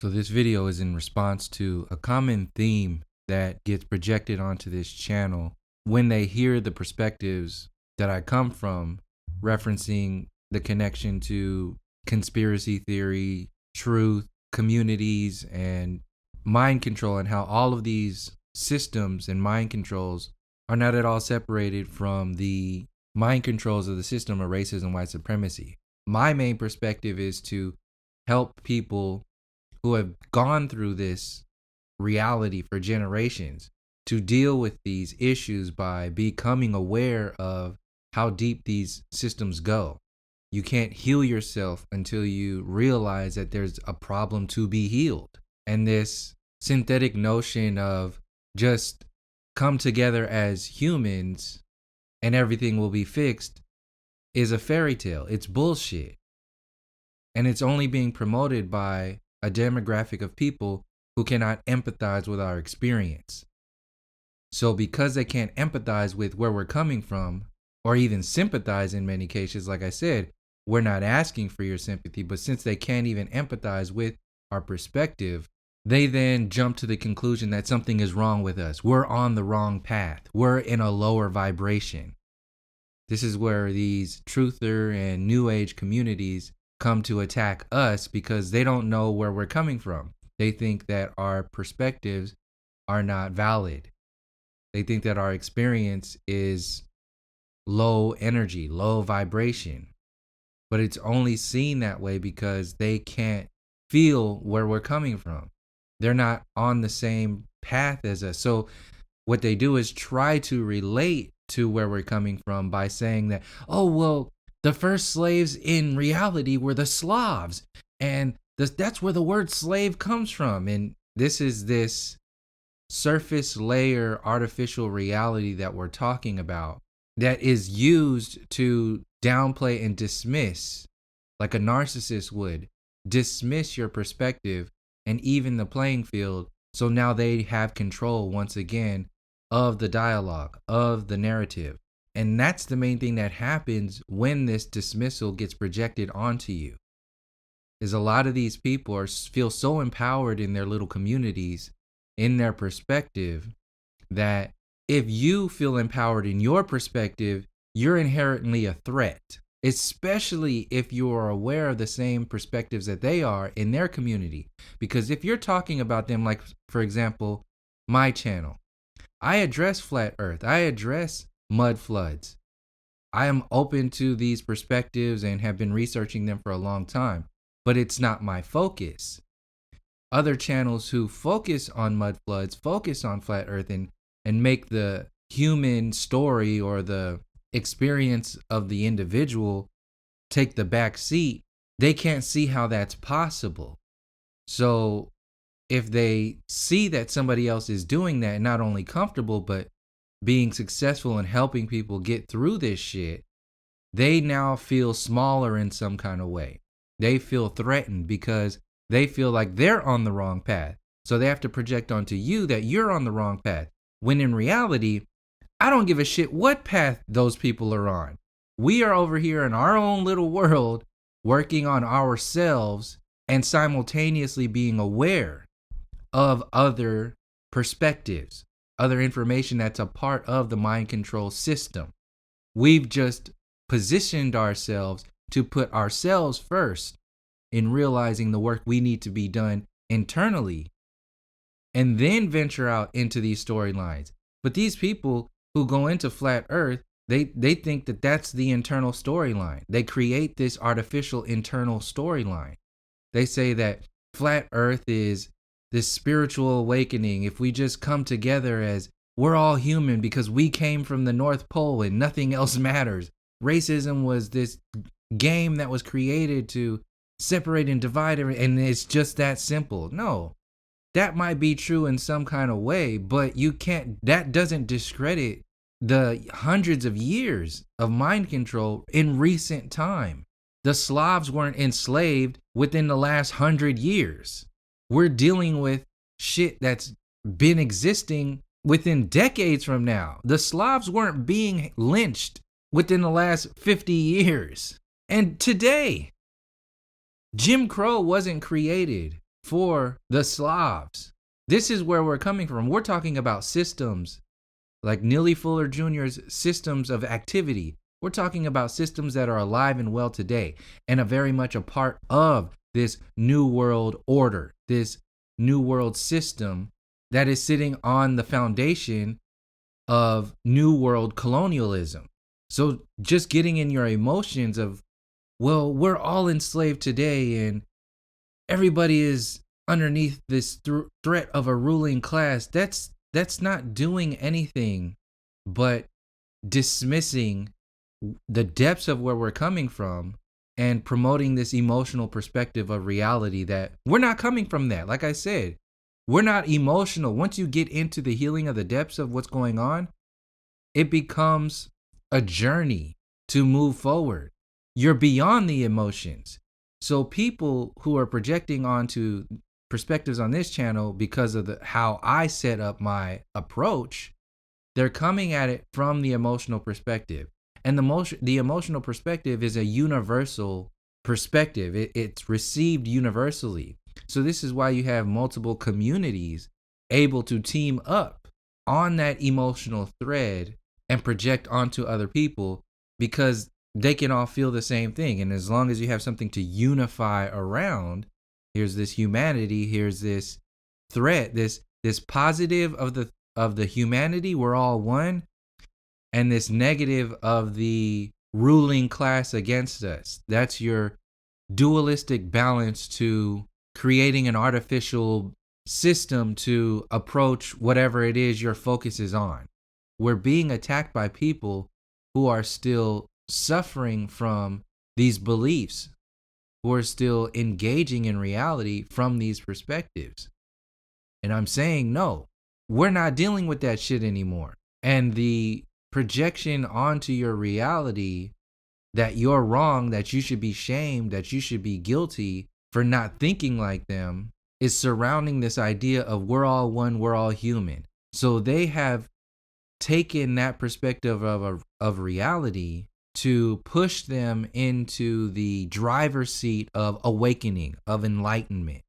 So this video is in response to a common theme that gets projected onto this channel when they hear the perspectives that I come from, referencing the connection to conspiracy theory, truth, communities, and mind control, and how all of these systems and mind controls are not at all separated from the mind controls of the system of racism, white supremacy. My main perspective is to help people who have gone through this reality for generations to deal with these issues by becoming aware of how deep these systems go. You can't heal yourself until you realize that there's a problem to be healed. And this synthetic notion of just come together as humans and everything will be fixed is a fairy tale. It's bullshit. And it's only being promoted by a demographic of people who cannot empathize with our experience. So because they can't empathize with where we're coming from, or even sympathize in many cases, like I said, we're not asking for your sympathy, but since they can't even empathize with our perspective, they then jump to the conclusion that something is wrong with us. We're on the wrong path. We're in a lower vibration. This is where these truther and new age communities come to attack us because they don't know where we're coming from. They think that our perspectives are not valid. They think that our experience is low energy, low vibration. But it's only seen that way because they can't feel where we're coming from. They're not on the same path as us. So what they do is try to relate to where we're coming from by saying that, oh, well, the first slaves in reality were the Slavs. And that's where the word slave comes from. And this is this surface layer artificial reality that we're talking about that is used to downplay and dismiss, like a narcissist would, dismiss your perspective and even the playing field. So now they have control once again of the dialogue, of the narrative. And that's the main thing that happens when this dismissal gets projected onto you. Is a lot of these people feel so empowered in their little communities, in their perspective, that if you feel empowered in your perspective, you're inherently a threat, especially if you are aware of the same perspectives that they are in their community. Because if you're talking about them, like, for example, my channel, I address flat earth, I address mud floods. I am open to these perspectives and have been researching them for a long time, but it's not my focus. Other channels who focus on mud floods, focus on flat earth, and make the human story or the experience of the individual take the back seat, they can't see how that's possible. So if they see that somebody else is doing that, not only comfortable, but being successful in helping people get through this shit, they now feel smaller in some kind of way. They feel threatened because they feel like they're on the wrong path. So they have to project onto you that you're on the wrong path. When in reality, I don't give a shit what path those people are on. We are over here in our own little world, working on ourselves and simultaneously being aware of other perspectives, other information that's a part of the mind control system. We've just positioned ourselves to put ourselves first in realizing the work we need to be done internally and then venture out into these storylines. But these people who go into flat earth, they think that that's the internal storyline. They create this artificial internal storyline. They say that flat earth is this spiritual awakening. If we just come together as we're all human because we came from the North Pole and nothing else matters. Racism was this game that was created to separate and divide, and it's just that simple. No, that might be true in some kind of way, but that doesn't discredit the hundreds of years of mind control in recent time. The Slavs weren't enslaved within the last 100 years. We're dealing with shit that's been existing within decades from now. The Slavs weren't being lynched within the last 50 years. And today, Jim Crow wasn't created for the Slavs. This is where we're coming from. We're talking about systems like Neely Fuller Jr.'s systems of activity. We're talking about systems that are alive and well today and are very much a part of this new world order, this new world system that is sitting on the foundation of new world colonialism. So just getting in your emotions of, well, we're all enslaved today and everybody is underneath this threat of a ruling class, that's not doing anything but dismissing the depths of where we're coming from and promoting this emotional perspective of reality that we're not coming from that. Like I said, we're not emotional. Once you get into the healing of the depths of what's going on, it becomes a journey to move forward. You're beyond the emotions. So people who are projecting onto perspectives on this channel because of how I set up my approach, they're coming at it from the emotional perspective. And the emotional perspective is a universal perspective. It's received universally. So this is why you have multiple communities able to team up on that emotional thread and project onto other people because they can all feel the same thing. And as long as you have something to unify around, here's this humanity, here's this threat, this positive of the humanity, we're all one, and this negative of the ruling class against us. That's your dualistic balance to creating an artificial system to approach whatever it is your focus is on. We're being attacked by people who are still suffering from these beliefs, who are still engaging in reality from these perspectives. And I'm saying, no, we're not dealing with that shit anymore. And the projection onto your reality that you're wrong, that you should be shamed, that you should be guilty for not thinking like them is surrounding this idea of we're all one, we're all human. So they have taken that perspective of reality to push them into the driver's seat of awakening, of enlightenment.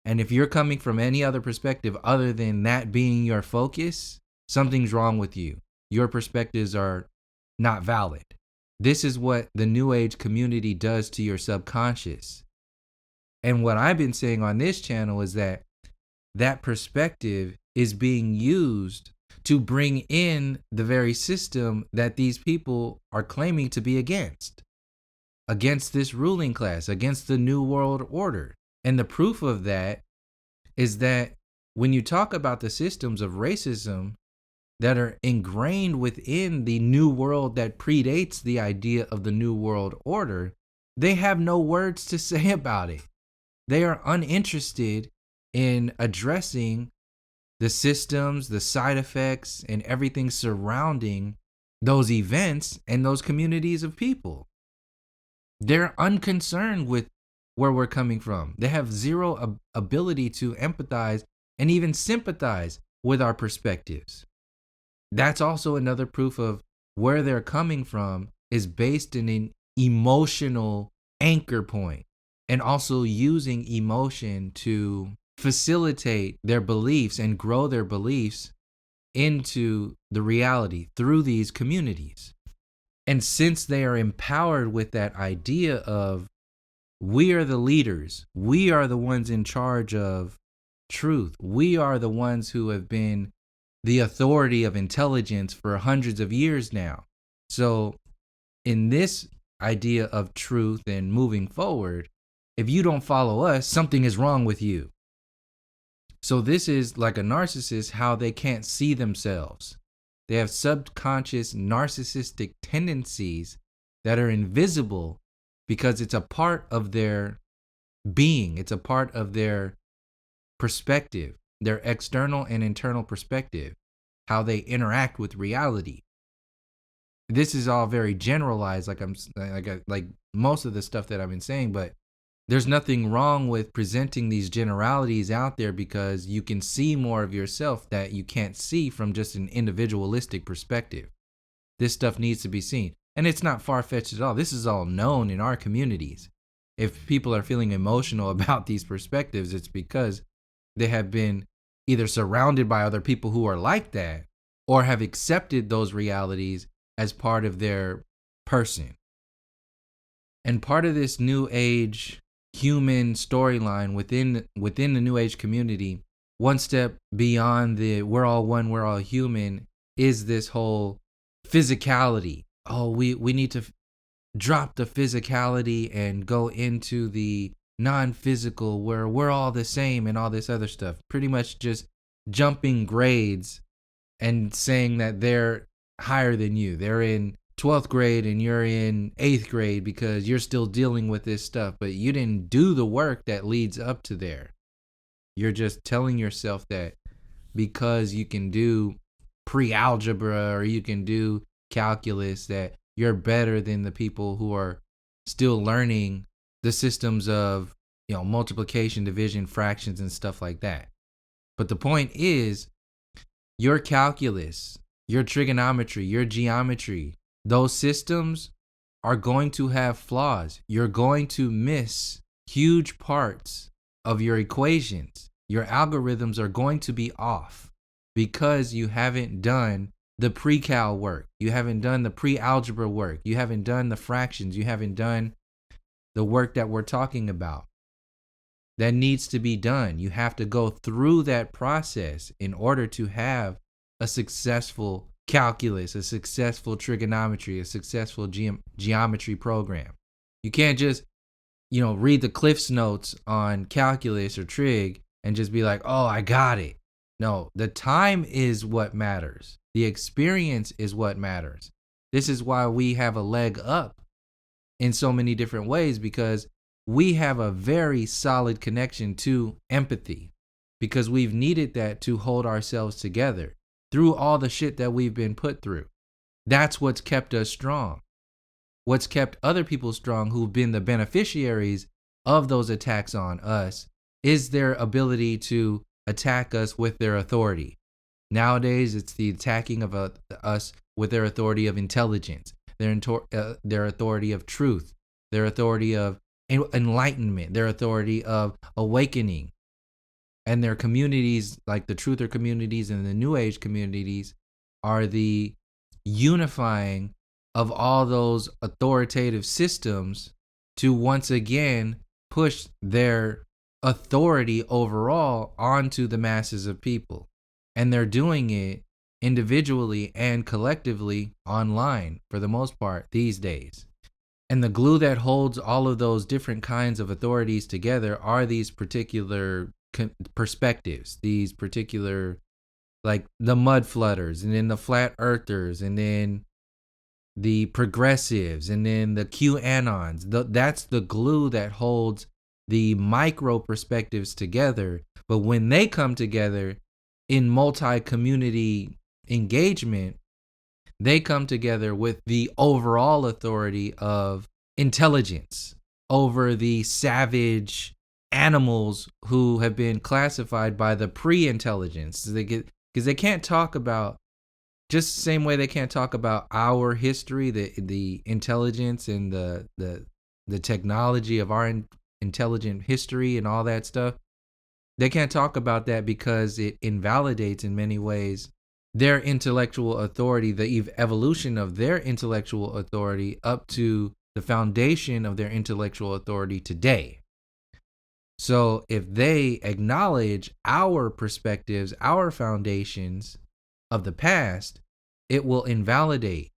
And if you're coming from any other perspective other than that being your focus, something's wrong with you. Your perspectives are not valid. This is what the New Age community does to your subconscious. And what I've been saying on this channel is that that perspective is being used to bring in the very system that these people are claiming to be against this ruling class, against the New World Order. And the proof of that is that when you talk about the systems of racism that are ingrained within the New World that predates the idea of the New World Order, they have no words to say about it. They are uninterested in addressing the systems, the side effects, and everything surrounding those events and those communities of people. They're unconcerned with where we're coming from. They have zero ability to empathize and even sympathize with our perspectives. That's also another proof of where they're coming from is based in an emotional anchor point, and also using emotion to facilitate their beliefs and grow their beliefs into the reality through these communities. And since they are empowered with that idea of we are the leaders, we are the ones in charge of truth, we are the ones who have been the authority of intelligence for hundreds of years now. So in this idea of truth and moving forward, if you don't follow us, something is wrong with you. So this is like a narcissist, how they can't see themselves. They have subconscious narcissistic tendencies that are invisible because it's a part of their being. It's a part of their perspective, their external and internal perspective, how they interact with reality. This is all very generalized, like most of the stuff that I've been saying, but there's nothing wrong with presenting these generalities out there because you can see more of yourself that you can't see from just an individualistic perspective. This stuff needs to be seen. And it's not far-fetched at all. This is all known in our communities. If people are feeling emotional about these perspectives, it's because they have been either surrounded by other people who are like that or have accepted those realities as part of their person. And part of this new age human storyline within the new age community, one step beyond the we're all one, we're all human, is this whole physicality. Oh, we need to drop the physicality and go into the non-physical where we're all the same and all this other stuff. Pretty much just jumping grades and saying that they're higher than you. They're in 12th grade and you're in 8th grade because you're still dealing with this stuff, but you didn't do the work that leads up to there. You're just telling yourself that because you can do pre-algebra or you can do calculus that you're better than the people who are still learning the systems of, multiplication, division, fractions, and stuff like that. But the point is, your calculus, your trigonometry, your geometry, those systems are going to have flaws. You're going to miss huge parts of your equations. Your algorithms are going to be off because you haven't done the pre-cal work. You haven't done the pre-algebra work. You haven't done the fractions. You haven't done the work that we're talking about. That needs to be done. You have to go through that process in order to have a successful calculus, a successful trigonometry, a successful geometry program. You can't just, read the Cliff's Notes on calculus or trig and just be like, oh, I got it. No, the time is what matters. The experience is what matters. This is why we have a leg up in so many different ways, because we have a very solid connection to empathy, because we've needed that to hold ourselves together through all the shit that we've been put through. That's what's kept us strong. What's kept other people strong who've been the beneficiaries of those attacks on us is their ability to attack us with their authority. Nowadays, it's the attacking of us with their authority of intelligence, their authority of truth, their authority of enlightenment, their authority of awakening. And their communities, like the truther communities and the new age communities, are the unifying of all those authoritative systems to once again push their authority overall onto the masses of people. And they're doing it individually and collectively online for the most part these days. And the glue that holds all of those different kinds of authorities together are these particular perspectives, these particular, like the mud flooders, and then the flat earthers, and then the progressives, and then the QAnons. That's the glue that holds the micro perspectives together. But when they come together in multi-community engagement, they come together with the overall authority of intelligence over the savage animals who have been classified by the pre-intelligence. Because they can't talk about, just the same way they can't talk about our history, the intelligence and the technology of our intelligent history and all that stuff. They can't talk about that because it invalidates in many ways their intellectual authority, the evolution of their intellectual authority up to the foundation of their intellectual authority today. So if they acknowledge our perspectives, our foundations of the past, it will invalidate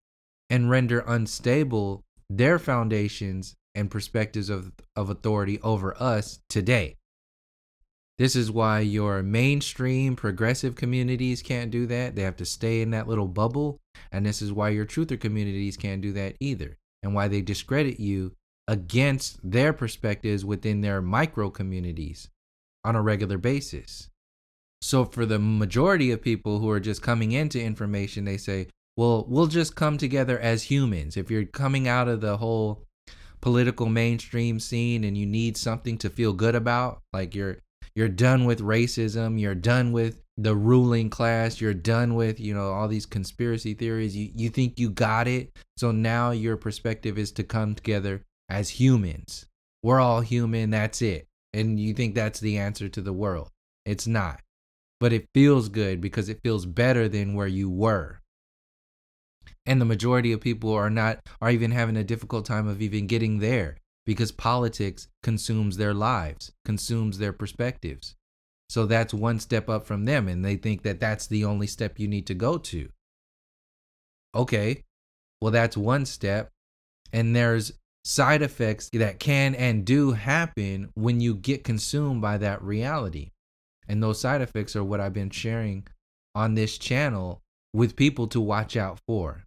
and render unstable their foundations and perspectives of authority over us today. This is why your mainstream progressive communities can't do that. They have to stay in that little bubble. And this is why your truther communities can't do that either. And why they discredit you against their perspectives within their micro communities on a regular basis. So for the majority of people who are just coming into information, they say, well, we'll just come together as humans. If you're coming out of the whole political mainstream scene and you need something to feel good about, like you're done with racism, you're done with the ruling class, you're done with, all these conspiracy theories, you think you got it. So now your perspective is to come together as humans. we're all human, that's it. And you think that's the answer to the world. It's not. But it feels good because it feels better than where you were. And the majority of people are even having a difficult time of even getting there because politics consumes their lives, consumes their perspectives. So that's one step up from them, and they think that that's the only step you need to go to. Okay, well, that's one step, and there's side effects that can and do happen when you get consumed by that reality. And those side effects are what I've been sharing on this channel with people to watch out for,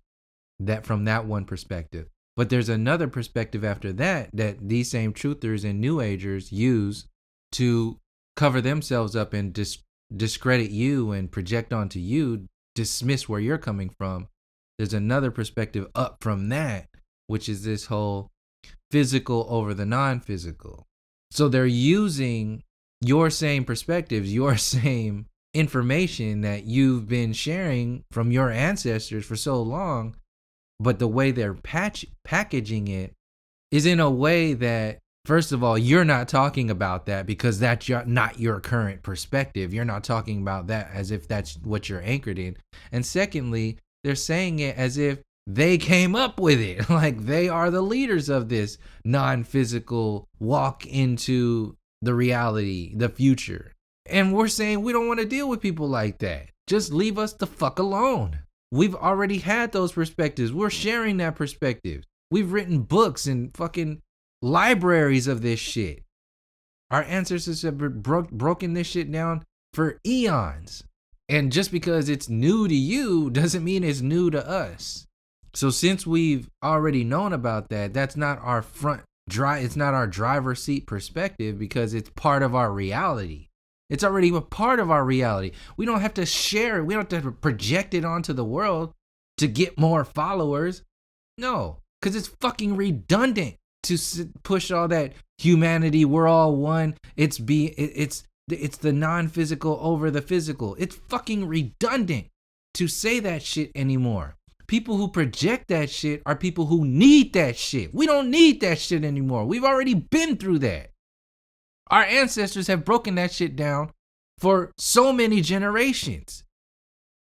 that from that one perspective. But there's another perspective after that these same truthers and new agers use to cover themselves up and discredit you and project onto you, dismiss where you're coming from. There's another perspective up from that, which is this whole physical over the non-physical. So they're using your same perspectives, your same information that you've been sharing from your ancestors for so long, but the way they're packaging it is in a way that, first of all, you're not talking about that because that's not your current perspective. You're not talking about that as if that's what you're anchored in. And secondly, they're saying it as if they came up with it. Like they are the leaders of this non-physical walk into the reality, the future. And we're saying we don't want to deal with people like that. Just leave us the fuck alone. We've already had those perspectives. We're sharing that perspective. We've written books and fucking libraries of this shit. Our ancestors have broken this shit down for eons. And just because it's new to you doesn't mean it's new to us. So since we've already known about that, that's not our it's not our driver's seat perspective because it's part of our reality. It's already a part of our reality. We don't have to share it. We don't have to project it onto the world to get more followers. No, because it's fucking redundant to push all that humanity. We're all one. It's the non-physical over the physical. It's fucking redundant to say that shit anymore. People who project that shit are people who need that shit. We don't need that shit anymore. We've already been through that. Our ancestors have broken that shit down for so many generations.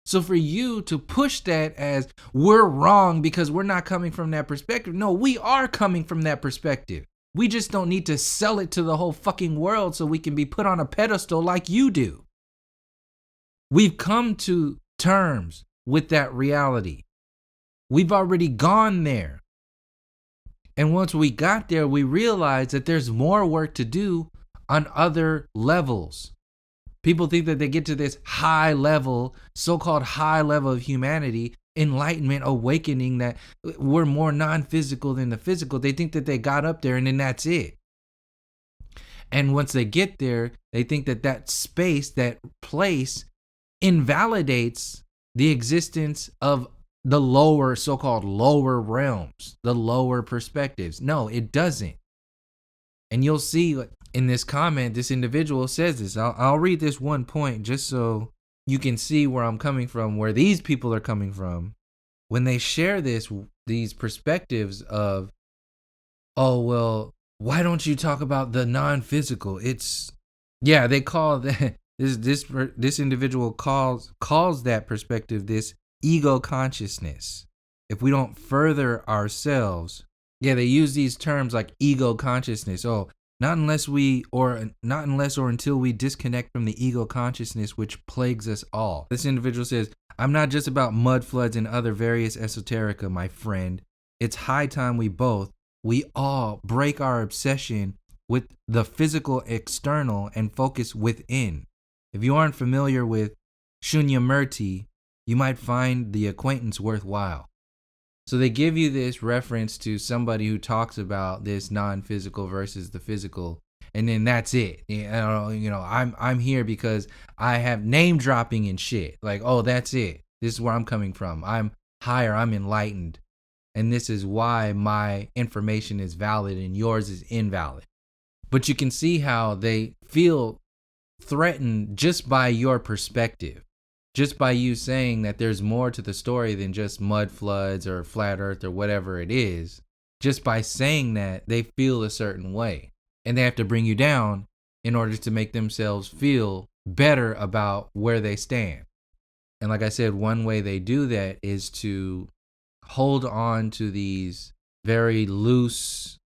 So for you to push that as we're wrong because we're not coming from that perspective. No, we are coming from that perspective. We just don't need to sell it to the whole fucking world so we can be put on a pedestal like you do. We've come to terms with that reality. We've already gone there. And once we got there, we realized that there's more work to do on other levels. People think that they get to this high level, so-called high level of humanity, enlightenment, awakening, that we're more non-physical than the physical. They think that they got up there and then that's it. And once they get there, they think that that space, that place, invalidates the existence of the lower, so-called lower realms, the lower perspectives. No, it doesn't. And you'll see in this comment, this individual says this. I'll read this one point just so you can see where I'm coming from, where these people are coming from. When they share these perspectives of, oh, well, why don't you talk about the non-physical? They call that, this individual calls that perspective this ego consciousness. If we don't further ourselves, they use these terms like ego consciousness. Oh, not unless or until we disconnect from the ego consciousness which plagues us all. This individual says, I'm not just about mud floods and other various esoterica, my friend. It's high time we all break our obsession with the physical external and focus within. If you aren't familiar with Shunyamurti, you might find the acquaintance worthwhile. So they give you this reference to somebody who talks about this non-physical versus the physical, and then that's it. I'm here because I have name dropping and shit. Like, oh, that's it. This is where I'm coming from. I'm higher. I'm enlightened, and this is why my information is valid and yours is invalid. But you can see how they feel threatened just by your perspective. Just by you saying that there's more to the story than just mud floods or flat earth or whatever it is, just by saying that, they feel a certain way. and they have to bring you down in order to make themselves feel better about where they stand. And like I said, one way they do that is to hold on to these very loose,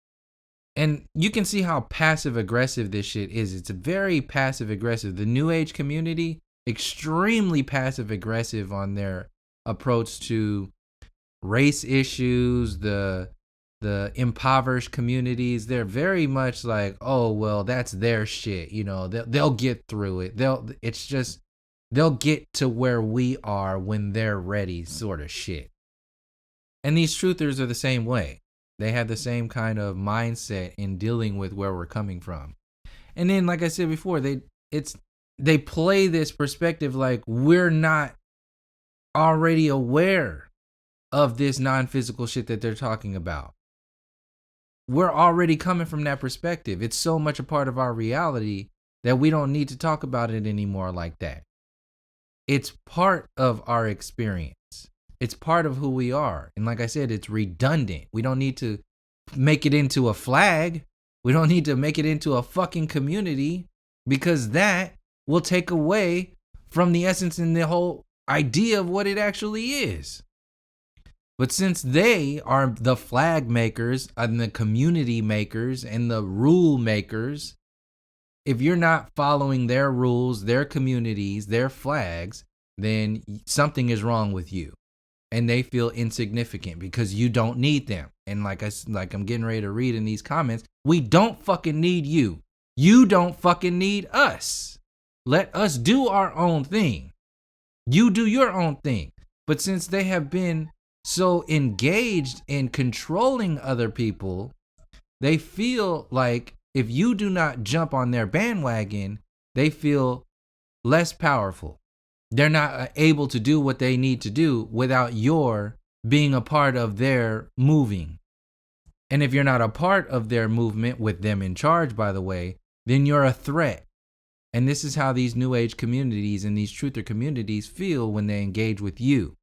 and you can see how passive aggressive this shit is. It's a very passive aggressive. The New Age community, extremely passive aggressive on their approach to race issues, the impoverished communities. They're very much like, oh well, that's their shit. You know, they'll get through it. They'll get to where we are when they're ready, sort of shit. And these truthers are the same way. They have the same kind of mindset in dealing with where we're coming from. And then, like I said before, they play this perspective like we're not already aware of this non-physical shit that they're talking about. We're already coming from that perspective. It's so much a part of our reality that we don't need to talk about it anymore like that. It's part of our experience. It's part of who we are. And like I said, it's redundant. We don't need to make it into a flag. We don't need to make it into a fucking community, because that will take away from the essence and the whole idea of what it actually is. But since they are the flag makers and the community makers and the rule makers, if you're not following their rules, their communities, their flags, then something is wrong with you. And they feel insignificant because you don't need them. And like I'm getting ready to read in these comments, we don't fucking need you. You don't fucking need us. Let us do our own thing. You do your own thing. But since they have been so engaged in controlling other people, they feel like if you do not jump on their bandwagon, they feel less powerful. They're not able to do what they need to do without your being a part of their moving. And if you're not a part of their movement with them in charge, by the way, then you're a threat. And this is how these New Age communities and these truther communities feel when they engage with you.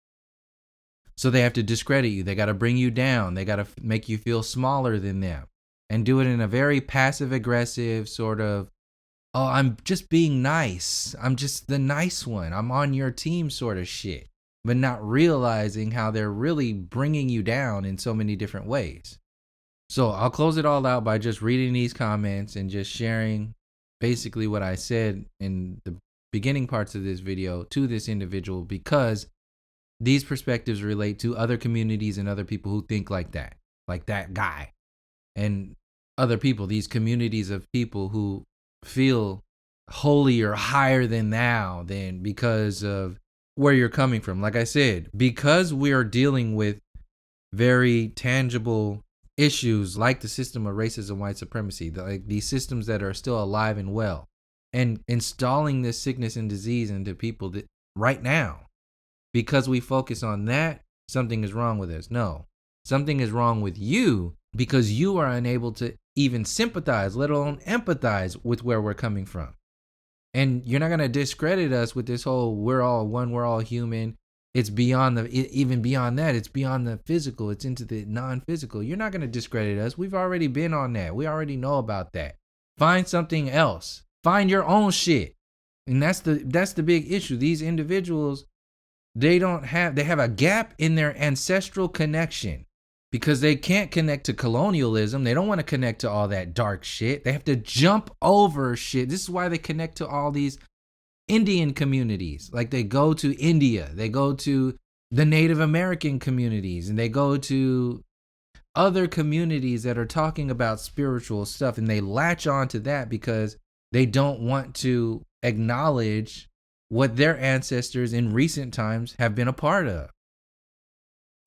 So they have to discredit you. They got to bring you down. They got to make you feel smaller than them, and do it in a very passive aggressive sort of, oh, I'm just being nice. I'm just the nice one. I'm on your team sort of shit. But not realizing how they're really bringing you down in so many different ways. So I'll close it all out by just reading these comments and just sharing basically what I said in the beginning parts of this video to this individual, because these perspectives relate to other communities and other people who think like that guy, and other people, these communities of people who feel holier, higher than thou, than because of where you're coming from. Like I said, because we are dealing with very tangible issues like the system of racism, white supremacy, like these systems that are still alive and well, and installing this sickness and disease into people that right now, because we focus on that, something is wrong with us. No, something is wrong with you, because you are unable to even sympathize, let alone empathize with where we're coming from. And you're not going to discredit us with this whole, we're all one, we're all human. It's beyond even beyond that. It's beyond the physical. It's into the non-physical. You're not going to discredit us. We've already been on that. We already know about that. Find something else. Find your own shit. And that's the big issue. These individuals, they have a gap in their ancestral connection, because they can't connect to colonialism. They don't want to connect to all that dark shit. They have to jump over shit. This is why they connect to all these Indian communities. Like they go to India, they go to the Native American communities, and they go to other communities that are talking about spiritual stuff, and they latch on to that because they don't want to acknowledge what their ancestors in recent times have been a part of.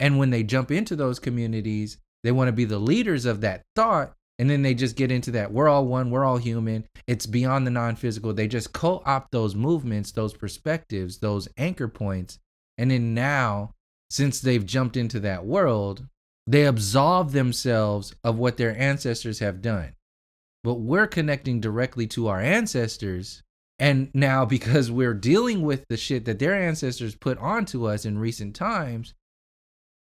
And when they jump into those communities, they want to be the leaders of that thought. And then they just get into that, we're all one, we're all human. It's beyond the non-physical. They just co-opt those movements, those perspectives, those anchor points. And then now, since they've jumped into that world, they absolve themselves of what their ancestors have done. But we're connecting directly to our ancestors. And now, because we're dealing with the shit that their ancestors put onto us in recent times,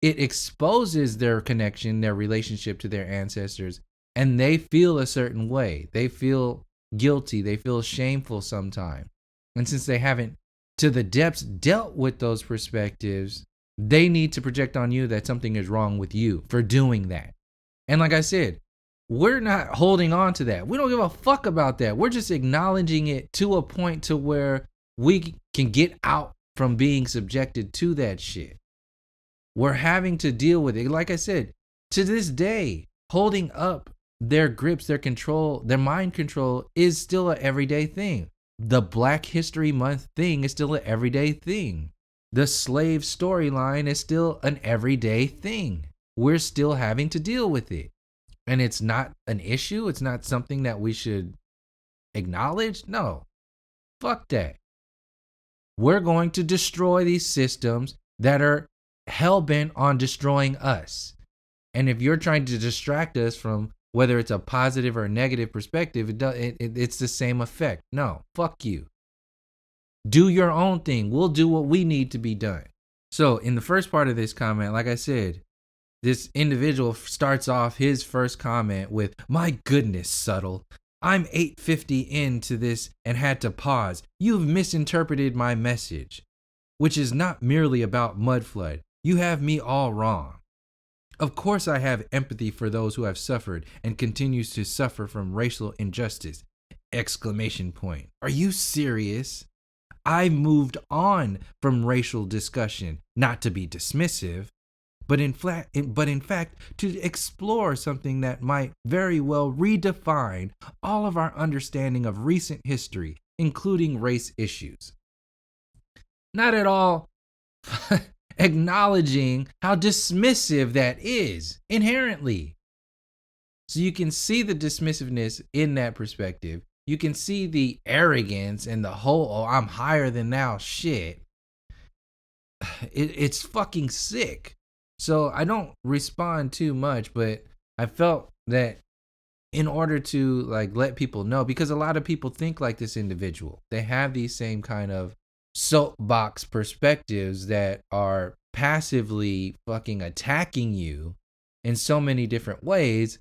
it exposes their connection, their relationship to their ancestors. and they feel a certain way. They feel guilty. They feel shameful sometimes. And since they haven't to the depths dealt with those perspectives, they need to project on you that something is wrong with you for doing that. And like I said, we're not holding on to that. We don't give a fuck about that. We're just acknowledging it to a point to where we can get out from being subjected to that shit. We're having to deal with it. Like I said, to this day, holding up their grips, their control, their mind control is still an everyday thing. The Black History Month thing is still an everyday thing. The slave storyline is still an everyday thing. We're still having to deal with it. And it's not an issue. It's not something that we should acknowledge. No, fuck that. We're going to destroy these systems that are hell-bent on destroying us. And if you're trying to distract us from whether it's a positive or a negative perspective, it's the same effect. No, fuck you. Do your own thing. We'll do what we need to be done. So in the first part of this comment, like I said, this individual starts off his first comment with, "My goodness, Subtle. I'm 850 into this and had to pause. You've misinterpreted my message, which is not merely about Mudflood. You have me all wrong. Of course I have empathy for those who have suffered and continues to suffer from racial injustice. Exclamation point. Are you serious? I moved on from racial discussion, not to be dismissive, but in fact to explore something that might very well redefine all of our understanding of recent history, including race issues." Not at all acknowledging how dismissive that is inherently. So you can see the dismissiveness in that perspective. You can see the arrogance and the whole, "oh, I'm higher than thou" shit. It's fucking sick. So I don't respond too much, but I felt that in order to like let people know, because a lot of people think like this individual. They have these same kind of soapbox perspectives that are passively fucking attacking you in so many different ways,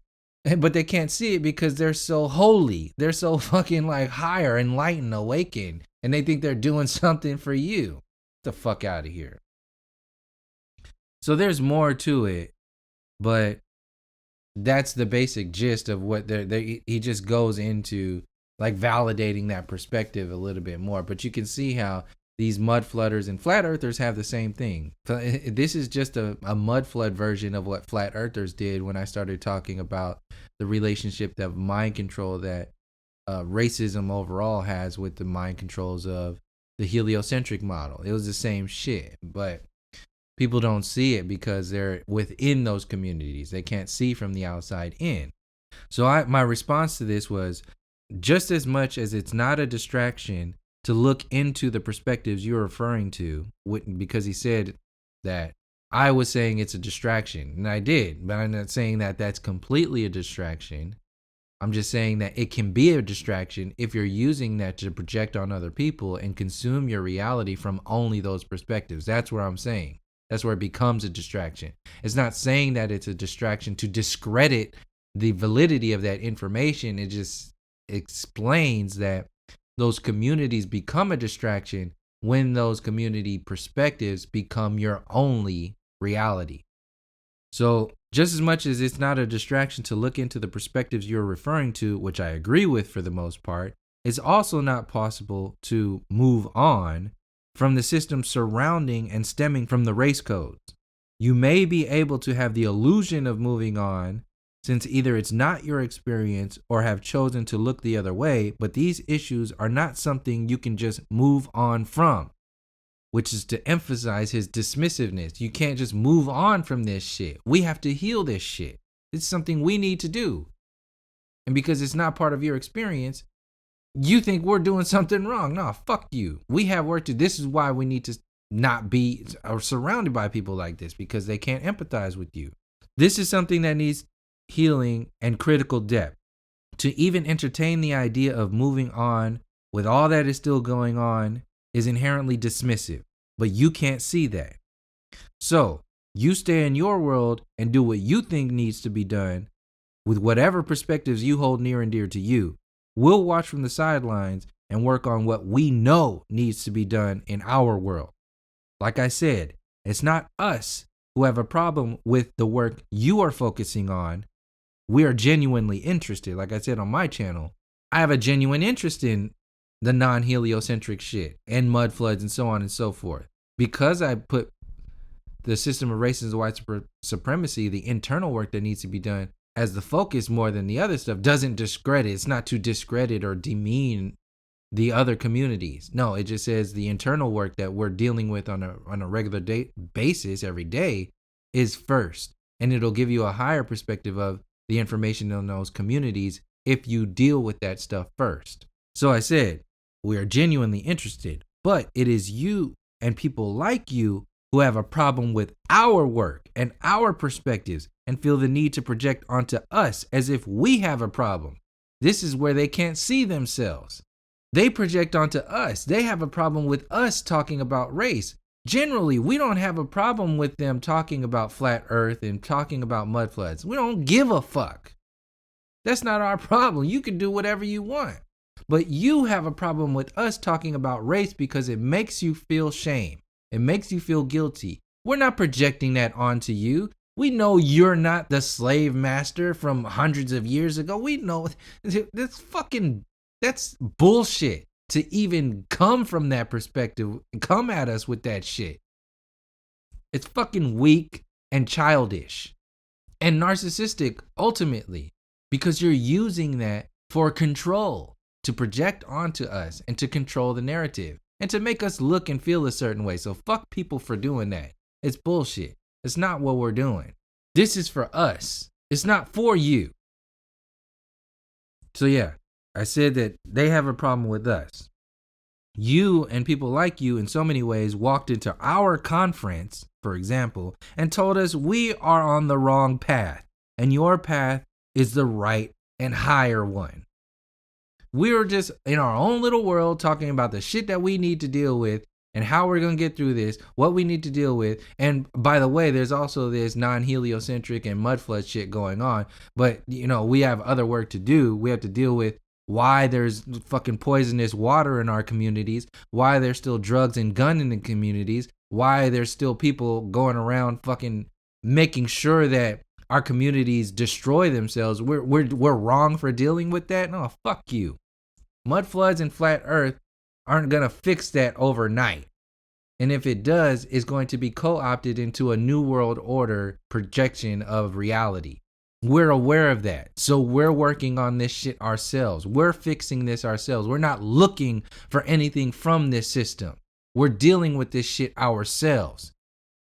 but they can't see it because they're so holy. They're so fucking like higher, enlightened, awakened, and they think they're doing something for you. Get the fuck out of here. So there's more to it, but that's the basic gist of what he just goes into, like validating that perspective a little bit more. But you can see how these mud flooders and flat earthers have the same thing. This is just a mud flood version of what flat earthers did when I started talking about the relationship that mind control that racism overall has with the mind controls of the heliocentric model. It was the same shit, but people don't see it because they're within those communities. They can't see from the outside in. So my response to this was, just as much as it's not a distraction to look into the perspectives you're referring to, because he said that I was saying it's a distraction, and I did, but I'm not saying that that's completely a distraction. I'm just saying that it can be a distraction if you're using that to project on other people and consume your reality from only those perspectives. That's what I'm saying. That's where it becomes a distraction. It's not saying that it's a distraction to discredit the validity of that information. It just explains that those communities become a distraction when those community perspectives become your only reality. So just as much as it's not a distraction to look into the perspectives you're referring to, which I agree with for the most part, it's also not possible to move on from the system surrounding and stemming from the race codes. You may be able to have the illusion of moving on, since either it's not your experience or have chosen to look the other way, but these issues are not something you can just move on from, which is to emphasize his dismissiveness. You can't just move on from this shit. We have to heal this shit. It's something we need to do. And because it's not part of your experience, you think we're doing something wrong. No, fuck you. We have work to do. This is why we need to not be surrounded by people like this, because they can't empathize with you. This is something that needs healing and critical depth. To even entertain the idea of moving on with all that is still going on is inherently dismissive, but you can't see that. So you stay in your world and do what you think needs to be done, with whatever perspectives you hold near and dear to you. We'll watch from the sidelines and work on what we know needs to be done in our world. Like I said, it's not us who have a problem with the work you are focusing on. We are genuinely interested. Like I said on my channel, I have a genuine interest in the non-heliocentric shit and mud floods and so on and so forth. Because I put the system of racism, white supremacy, the internal work that needs to be done as the focus more than the other stuff, doesn't discredit. It's not to discredit or demean the other communities. No, it just says the internal work that we're dealing with on a regular basis every day is first. And it'll give you a higher perspective of the information in those communities if you deal with that stuff first. So I said, we are genuinely interested, but it is you and people like you who have a problem with our work and our perspectives and feel the need to project onto us as if we have a problem. This is where they can't see themselves. They project onto us. They have a problem with us talking about race. Generally, we don't have a problem with them talking about flat earth and talking about mud floods. We don't give a fuck. That's not our problem. You can do whatever you want. But you have a problem with us talking about race because it makes you feel shame. It makes you feel guilty. We're not projecting that onto you. We know you're not the slave master from hundreds of years ago. We know that's bullshit to even come from that perspective, come at us with that shit. It's fucking weak and childish and narcissistic ultimately, because you're using that for control, to project onto us and to control the narrative and to make us look and feel a certain way. So fuck people for doing that. It's bullshit. It's not what we're doing. This is for us. It's not for you. So yeah, I said that they have a problem with us. You and people like you in so many ways walked into our conference, for example, and told us we are on the wrong path and your path is the right and higher one. We were just in our own little world talking about the shit that we need to deal with and how we're going to get through this, what we need to deal with. And by the way, there's also this non-heliocentric and mud flood shit going on. But, you know, we have other work to do. We have to deal with why there's fucking poisonous water in our communities, why there's still drugs and gun in the communities, why there's still people going around fucking making sure that our communities destroy themselves. We're wrong for dealing with that. No, fuck you. Mud floods and flat earth aren't going to fix that overnight. And if it does, it's going to be co-opted into a new world order projection of reality. We're aware of that. So we're working on this shit ourselves. We're fixing this ourselves. We're not looking for anything from this system. We're dealing with this shit ourselves.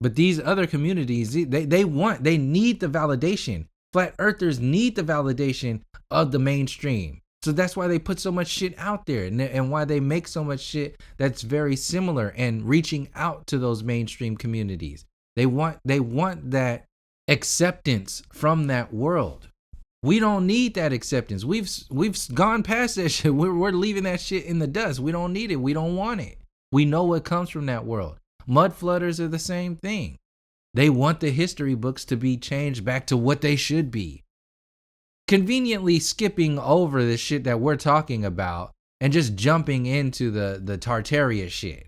But these other communities, they need the validation. Flat earthers need the validation of the mainstream. So that's why they put so much shit out there and why they make so much shit that's very similar and reaching out to those mainstream communities. They want that acceptance from that world. We don't need that acceptance. We've gone past that shit. We're leaving that shit in the dust. We don't need it. We don't want it. We know what comes from that world. Mud flooders are the same thing. They want the history books to be changed back to what they should be. Conveniently skipping over the shit that we're talking about and just jumping into the Tartaria shit.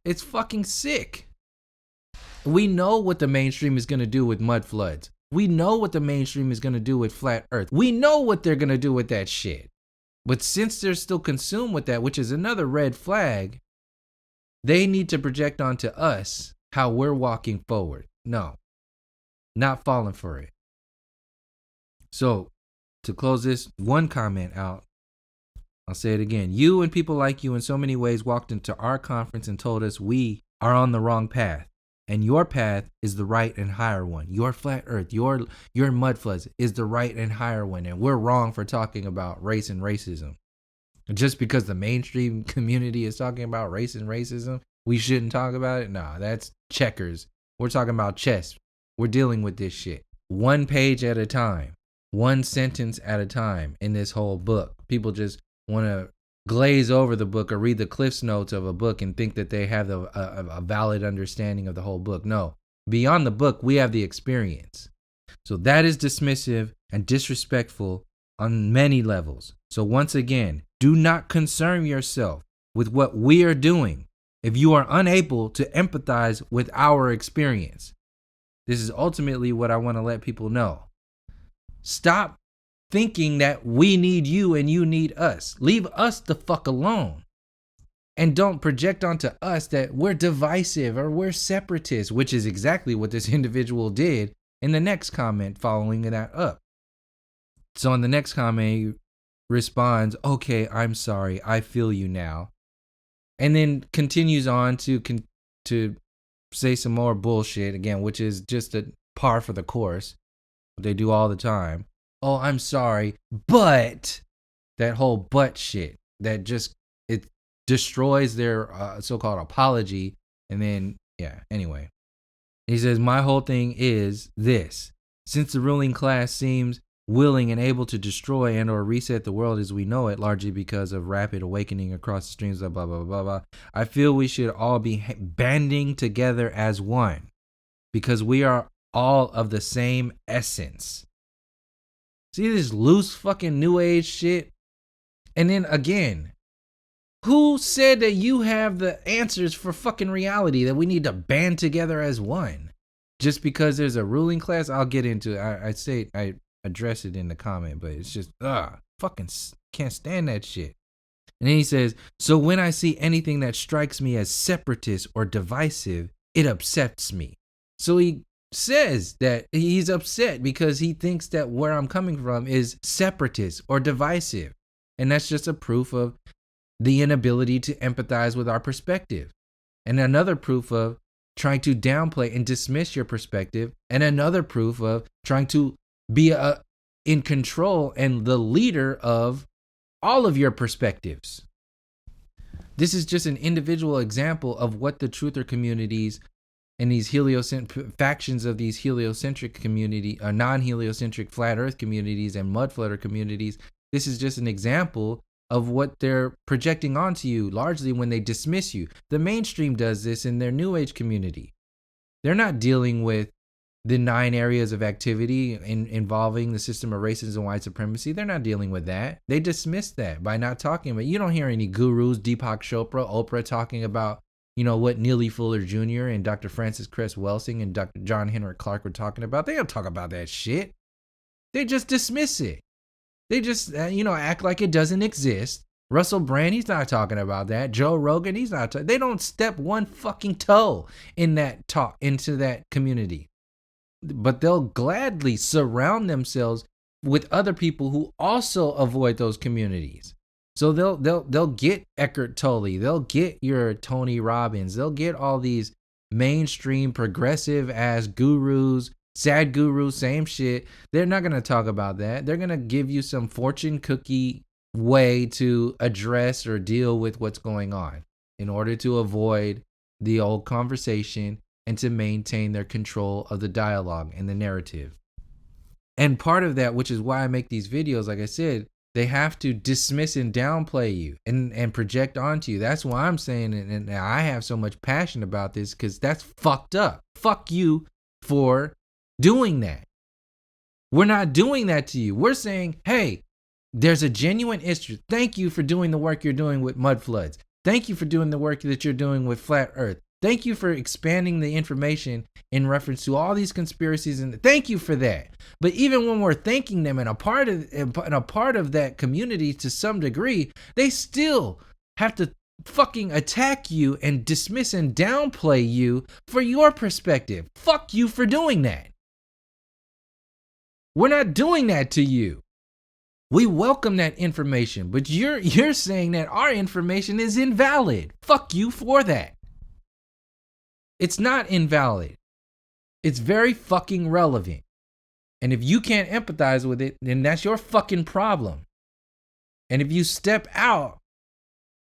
It's fucking sick. We know what the mainstream is going to do with mud floods. We know what the mainstream is going to do with flat earth. We know what they're going to do with that shit. But since they're still consumed with that, which is another red flag, they need to project onto us how we're walking forward. No, not falling for it. So, to close this one comment out, I'll say it again. You and people like you in so many ways walked into our conference and told us we are on the wrong path. And your path is the right and higher one. Your flat earth, your mud floods is the right and higher one. And we're wrong for talking about race and racism. Just because the mainstream community is talking about race and racism, we shouldn't talk about it? Nah, that's checkers. We're talking about chess. We're dealing with this shit. One page at a time. One sentence at a time in this whole book. People just want to glaze over the book or read the Cliff's Notes of a book and think that they have a valid understanding of the whole book. No. Beyond the book, we have the experience. So that is dismissive and disrespectful on many levels. So once again, do not concern yourself with what we are doing if you are unable to empathize with our experience. This is ultimately what I want to let people know. Stop thinking that we need you and you need us. Leave us the fuck alone. And don't project onto us that we're divisive or we're separatists, which is exactly what this individual did in the next comment following that up. So in the next comment, he responds, okay, I'm sorry. I feel you now. And then continues on to say some more bullshit again, which is just a par for the course. What they do all the time. Oh, I'm sorry, but that whole but shit that just, it destroys their so-called apology. And then, yeah, anyway. He says, my whole thing is this. Since the ruling class seems willing and able to destroy and or reset the world as we know it, largely because of rapid awakening across the streams of blah, blah, blah, blah, I feel we should all be banding together as one because we are all of the same essence. See this loose fucking new age shit? And then again, who said that you have the answers for fucking reality, that we need to band together as one? Just because there's a ruling class? I'll get into it. I address it in the comment, but it's just, fucking can't stand that shit. And then he says, so when I see anything that strikes me as separatist or divisive, it upsets me. So he says that he's upset because he thinks that where I'm coming from is separatist or divisive. And that's just a proof of the inability to empathize with our perspective. And another proof of trying to downplay and dismiss your perspective. And another proof of trying to be in control and the leader of all of your perspectives. This is just an individual example of what the truther communities and these factions of these heliocentric community, non-heliocentric flat earth communities and mud flutter communities. This is just an example of what they're projecting onto you, largely when they dismiss you. The mainstream does this in their new age community. They're not dealing with the 9 areas of activity involving the system of racism and white supremacy. They're not dealing with that. They dismiss that by not talking about it. You don't hear any gurus, Deepak Chopra, Oprah talking about, what Neely Fuller Jr. and Dr. Francis Cress Welsing and Dr. John Henrik Clarke were talking about. They don't talk about that shit. They just dismiss it. They just, act like it doesn't exist. Russell Brand, he's not talking about that. Joe Rogan, he's not. They don't step one fucking toe in that talk into that community. But they'll gladly surround themselves with other people who also avoid those communities. So they'll get Eckhart Tolle, they'll get your Tony Robbins, they'll get all these mainstream progressive ass gurus, sad gurus, same shit. They're not gonna talk about that. They're gonna give you some fortune cookie way to address or deal with what's going on in order to avoid the old conversation and to maintain their control of the dialogue and the narrative. And part of that, which is why I make these videos, like I said, they have to dismiss and downplay you and project onto you. That's why I'm saying, and I have so much passion about this, because that's fucked up. Fuck you for doing that. We're not doing that to you. We're saying, hey, there's a genuine issue. Thank you for doing the work you're doing with mud floods. Thank you for doing the work that you're doing with flat earth. Thank you for expanding the information in reference to all these conspiracies, and thank you for that. But even when we're thanking them and a part of that community to some degree, they still have to fucking attack you and dismiss and downplay you for your perspective. Fuck you for doing that. We're not doing that to you. We welcome that information, but you're saying that our information is invalid. Fuck you for that. It's not invalid. It's very fucking relevant. And if you can't empathize with it, then that's your fucking problem. And if you step out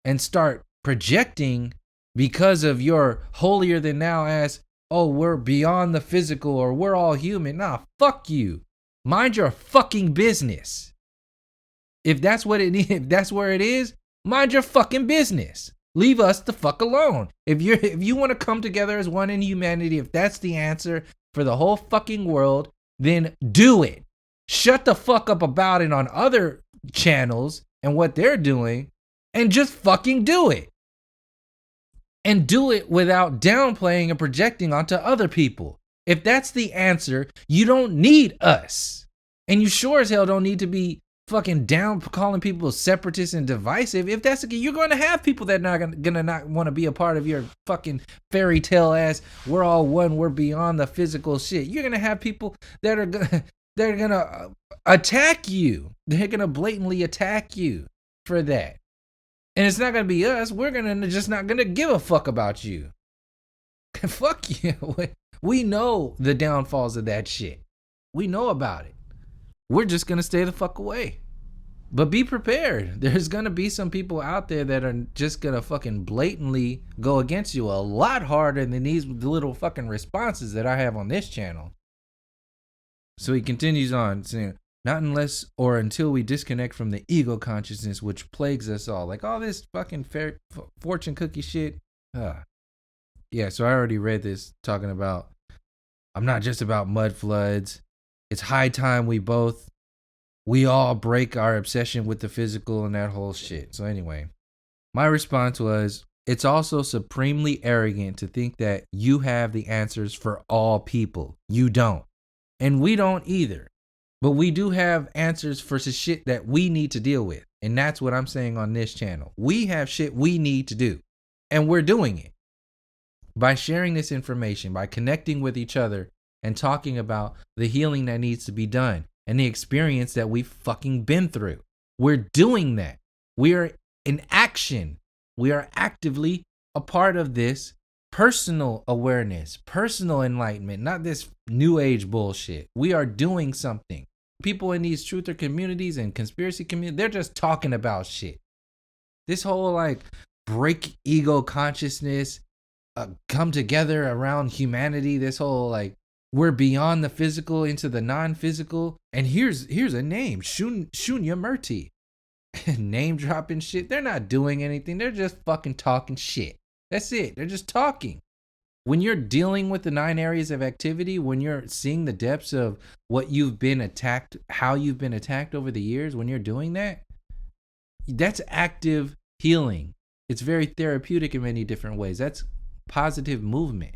and start projecting because of your holier than thou ass, oh, we're beyond the physical or we're all human. Nah, fuck you. Mind your fucking business. If that's what it is, if that's where it is, mind your fucking business. Leave us the fuck alone. If you want to come together as one in humanity, if that's the answer for the whole fucking world, then do it. Shut the fuck up about it on other channels and what they're doing, and just fucking do it. And do it without downplaying and projecting onto other people. If that's the answer, you don't need us. And you sure as hell don't need to be fucking down calling people separatists and divisive. If that's the case, you're going to have people that are gonna not want to be a part of your fucking fairy tale ass, we're all one, we're beyond the physical shit. You're going to have people that are gonna attack you. They're going to blatantly attack you for that. And it's not going to be us. We're just not going to give a fuck about you. Fuck you. We know the downfalls of that shit. We know about it. We're just going to stay the fuck away. But be prepared. There's going to be some people out there that are just going to fucking blatantly go against you a lot harder than these little fucking responses that I have on this channel. So he continues on saying, not unless or until we disconnect from the ego consciousness which plagues us all. Like all this fucking fortune cookie shit. Yeah, so I already read this talking about, I'm not just about mud floods. It's high time we all break our obsession with the physical and that whole shit. So anyway, my response was, it's also supremely arrogant to think that you have the answers for all people. You don't. And we don't either. But we do have answers for some shit that we need to deal with. And that's what I'm saying on this channel. We have shit we need to do. And we're doing it. By sharing this information, by connecting with each other and talking about the healing that needs to be done and the experience that we've fucking been through. We're doing that. We are in action. We are actively a part of this personal awareness, personal enlightenment, not this new age bullshit. We are doing something. People in these truther communities and conspiracy communities, they're just talking about shit. This whole like break ego consciousness, come together around humanity, this whole like we're beyond the physical into the non-physical. And here's a name, Shunya Murti. Name dropping shit. They're not doing anything. They're just fucking talking shit. That's it. They're just talking. When you're dealing with the 9 areas of activity, when you're seeing the depths of what you've been attacked, how you've been attacked over the years, when you're doing that, that's active healing. It's very therapeutic in many different ways. That's positive movement.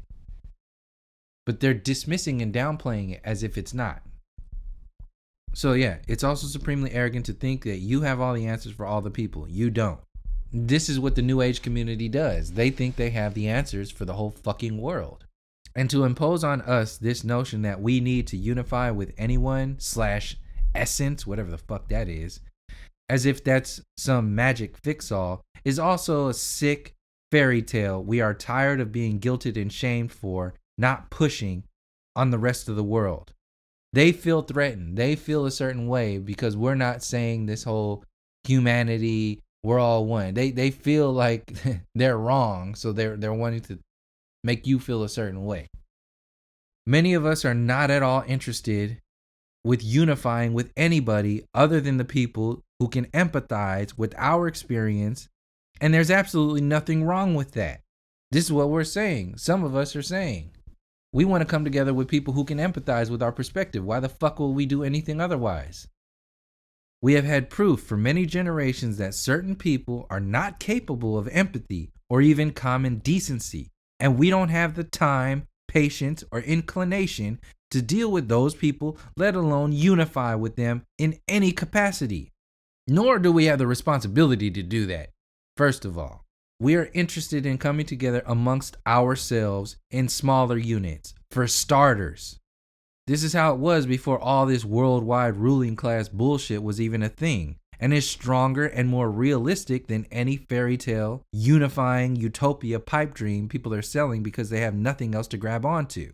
But they're dismissing and downplaying it as if it's not. So yeah, it's also supremely arrogant to think that you have all the answers for all the people. You don't. This is what the New Age community does. They think they have the answers for the whole fucking world. And to impose on us this notion that we need to unify with anyone / essence, whatever the fuck that is, as if that's some magic fix-all, is also a sick fairy tale we are tired of being guilted and shamed for not pushing on the rest of the world. They feel threatened. They feel a certain way because we're not saying this whole humanity, we're all one. They feel like they're wrong, so they're wanting to make you feel a certain way. Many of us are not at all interested with unifying with anybody other than the people who can empathize with our experience, and there's absolutely nothing wrong with that. This is what we're saying. Some of us are saying. We want to come together with people who can empathize with our perspective. Why the fuck will we do anything otherwise? We have had proof for many generations that certain people are not capable of empathy or even common decency, and we don't have the time, patience, or inclination to deal with those people, let alone unify with them in any capacity. Nor do we have the responsibility to do that. First of all, we are interested in coming together amongst ourselves in smaller units, for starters. This is how it was before all this worldwide ruling class bullshit was even a thing, and is stronger and more realistic than any fairy tale, unifying utopia pipe dream people are selling because they have nothing else to grab onto.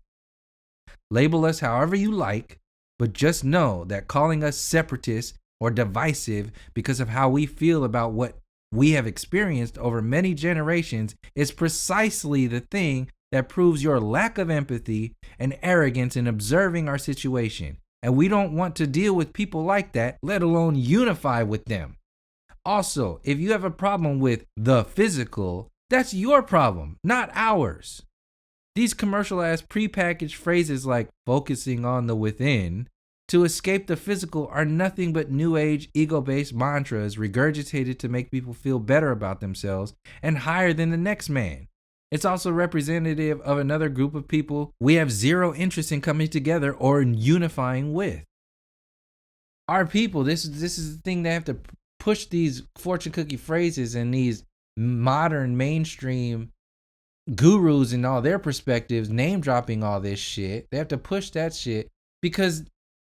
Label us however you like, but just know that calling us separatists or divisive because of how we feel about what we have experienced over many generations is precisely the thing that proves your lack of empathy and arrogance in observing our situation. And we don't want to deal with people like that, let alone unify with them. Also, if you have a problem with the physical, that's your problem, not ours. These commercial-ass prepackaged phrases like focusing on the within to escape the physical are nothing but new age ego-based mantras regurgitated to make people feel better about themselves and higher than the next man. It's also representative of another group of people we have zero interest in coming together or in unifying with. Our people, this is the thing, they have to push these fortune cookie phrases and these modern mainstream gurus and all their perspectives name dropping all this shit. They have to push that shit because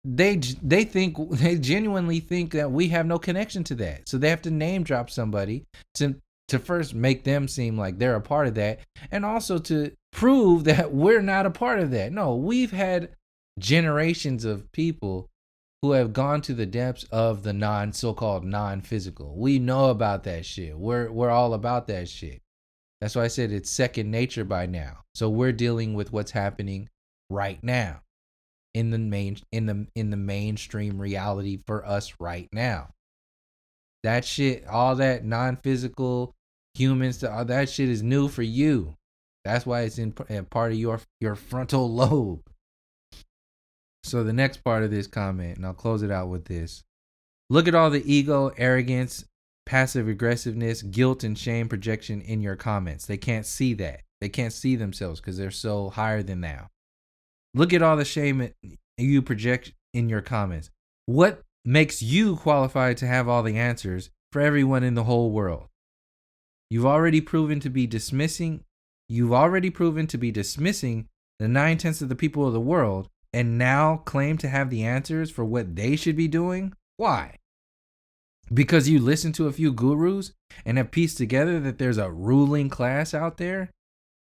they genuinely think that we have no connection to that. So they have to name drop somebody to first make them seem like they're a part of that, and also to prove that we're not a part of that. No, we've had generations of people who have gone to the depths of the so-called non-physical. We know about that shit. We're all about that shit. That's why I said it's second nature by now. So we're dealing with what's happening right now in the mainstream reality for us right now. That shit, all that non-physical humans, all that shit is new for you. That's why it's in part of your frontal lobe. So the next part of this comment, and I'll close it out with this. Look at all the ego, arrogance, passive aggressiveness, guilt, and shame projection in your comments. They can't see that. They can't see themselves because they're so higher than now. Look at all the shame you project in your comments. What makes you qualified to have all the answers for everyone in the whole world? You've already proven to be dismissing the 9/10 of the people of the world, and now claim to have the answers for what they should be doing? Why? Because you listen to a few gurus and have pieced together that there's a ruling class out there?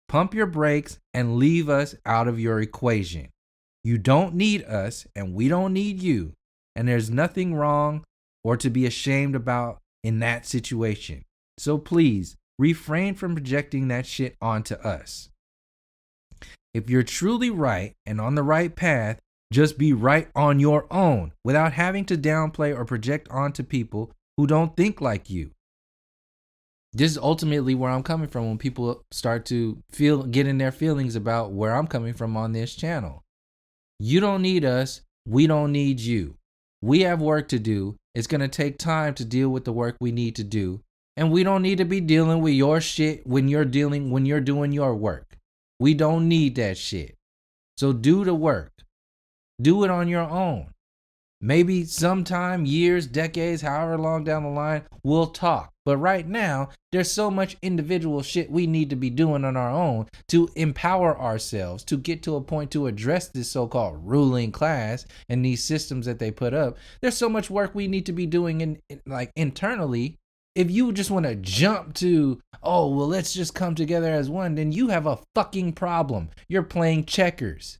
Pump your brakes and leave us out of your equation. You don't need us and we don't need you. And there's nothing wrong or to be ashamed about in that situation. So please refrain from projecting that shit onto us. If you're truly right and on the right path, just be right on your own without having to downplay or project onto people who don't think like you. This is ultimately where I'm coming from when people start to get in their feelings about where I'm coming from on this channel. You don't need us. We don't need you. We have work to do. It's going to take time to deal with the work we need to do. And we don't need to be dealing with your shit when you're doing your work. We don't need that shit. So do the work. Do it on your own. Maybe sometime, years, decades, however long down the line, we'll talk. But right now, there's so much individual shit we need to be doing on our own to empower ourselves, to get to a point to address this so-called ruling class and these systems that they put up. There's so much work we need to be doing internally. If you just want to jump to, oh, well, let's just come together as one, then you have a fucking problem. You're playing checkers.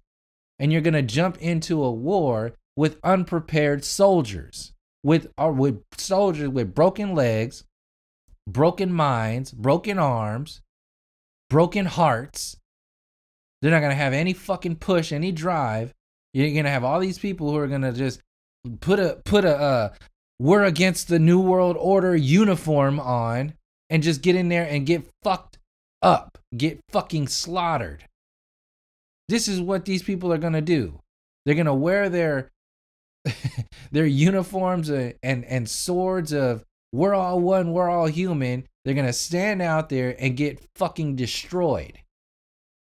And you're going to jump into a war with unprepared soldiers, with soldiers with broken legs, broken minds, broken arms, broken hearts. They're not going to have any fucking push, any drive. You're going to have all these people who are going to just put a we're against the New World Order uniform on and just get in there and get fucked up, get fucking slaughtered. This is what these people are going to do. They're going to wear their uniforms and swords of we're all one, we're all human. They're going to stand out there and get fucking destroyed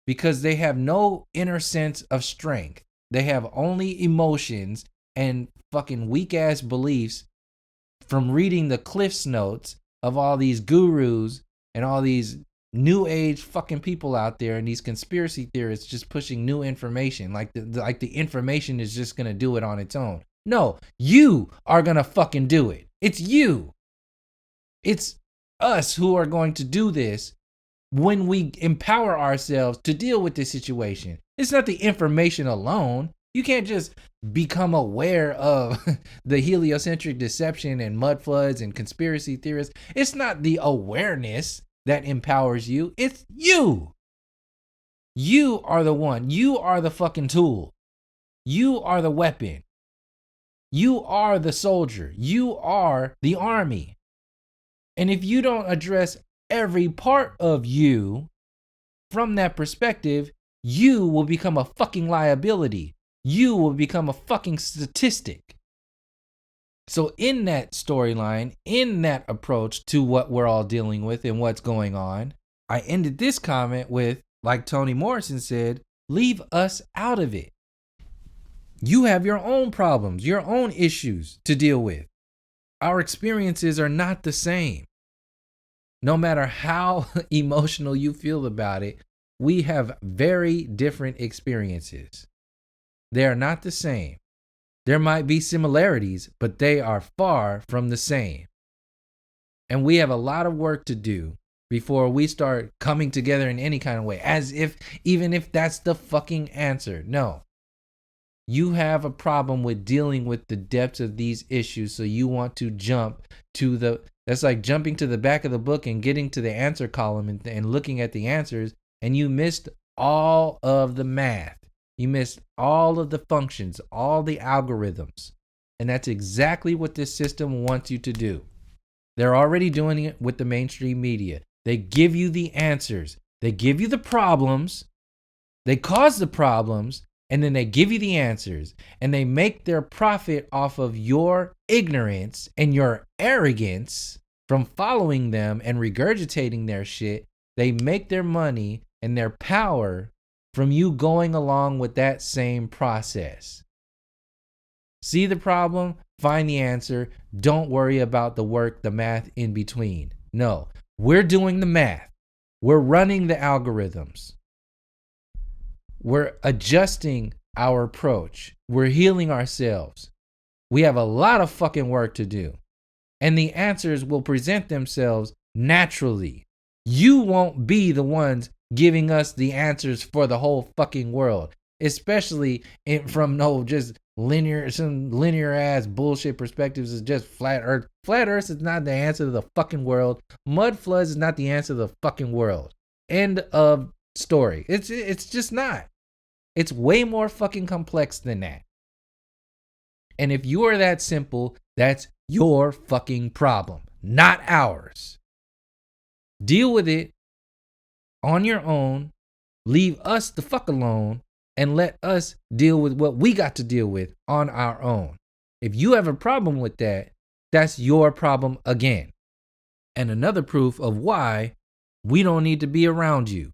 because they have no inner sense of strength. They have only emotions and fucking weak ass beliefs from reading the Cliff's Notes of all these gurus and all these new age fucking people out there and these conspiracy theorists just pushing new information like the information is just going to do it on its own. No, you are going to fucking do it. It's you. It's us who are going to do this when we empower ourselves to deal with this situation. It's not the information alone. You can't just become aware of the heliocentric deception and mud floods and conspiracy theorists. It's not the awareness that empowers you. It's you. You are the one. You are the fucking tool. You are the weapon. You are the soldier. You are the army. And if you don't address every part of you from that perspective, you will become a fucking liability. You will become a fucking statistic. So in that storyline, in that approach to what we're all dealing with and what's going on, I ended this comment with, like Toni Morrison said, leave us out of it. You have your own problems, your own issues to deal with. Our experiences are not the same. No matter how emotional you feel about it, we have very different experiences. They are not the same. There might be similarities, but they are far from the same. And we have a lot of work to do before we start coming together in any kind of way, as if, even if that's the fucking answer. No. You have a problem with dealing with the depths of these issues, so you want to jump to that's like jumping to the back of the book and getting to the answer column and looking at the answers, and you missed all of the math. You missed all of the functions, all the algorithms. And that's exactly what this system wants you to do. They're already doing it with the mainstream media. They give you the answers. They give you the problems. They cause the problems. And then they give you the answers. And they make their profit off of your ignorance and your arrogance from following them and regurgitating their shit. They make their money and their power from you going along with that same process. See the problem, find the answer. Don't worry about the work, the math in between. No, we're doing the math. We're running the algorithms. We're adjusting our approach. We're healing ourselves. We have a lot of fucking work to do. And the answers will present themselves naturally. You won't be the ones giving us the answers for the whole fucking world, especially from just linear ass bullshit perspectives. Is just flat earth. Flat earth is not the answer to the fucking world. Mud floods is not the answer to the fucking world. End of story. It's just not. It's way more fucking complex than that. And if you are that simple, that's your fucking problem, not ours. Deal with it on your own, leave us the fuck alone, and let us deal with what we got to deal with on our own. If you have a problem with that, that's your problem again. And another proof of why we don't need to be around you.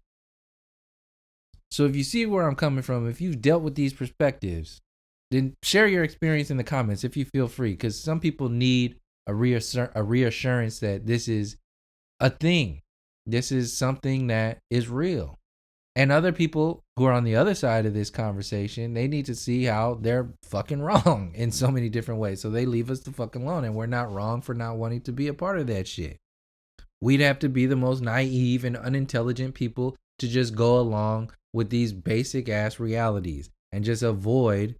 So if you see where I'm coming from, if you've dealt with these perspectives, then share your experience in the comments if you feel free, because some people need a reassurance that this is a thing. This is something that is real. And other people who are on the other side of this conversation, they need to see how they're fucking wrong in so many different ways. So they leave us the fuck alone, and we're not wrong for not wanting to be a part of that shit. We'd have to be the most naive and unintelligent people to just go along with these basic ass realities and just avoid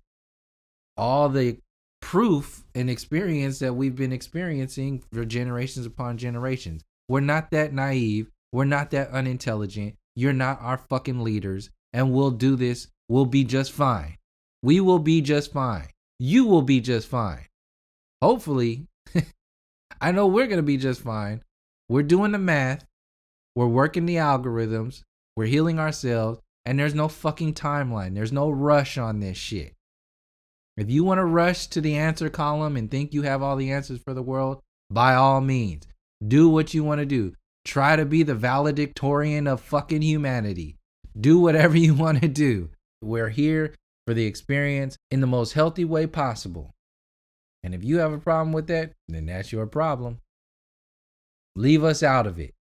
all the proof and experience that we've been experiencing for generations upon generations. We're not that naive. We're not that unintelligent. You're not our fucking leaders. And we'll do this. We'll be just fine. We will be just fine. You will be just fine. Hopefully. I know we're going to be just fine. We're doing the math. We're working the algorithms. We're healing ourselves. And there's no fucking timeline. There's no rush on this shit. If you want to rush to the answer column and think you have all the answers for the world, by all means, do what you want to do. Try to be the valedictorian of fucking humanity. Do whatever you want to do. We're here for the experience in the most healthy way possible. And if you have a problem with that, then that's your problem. Leave us out of it.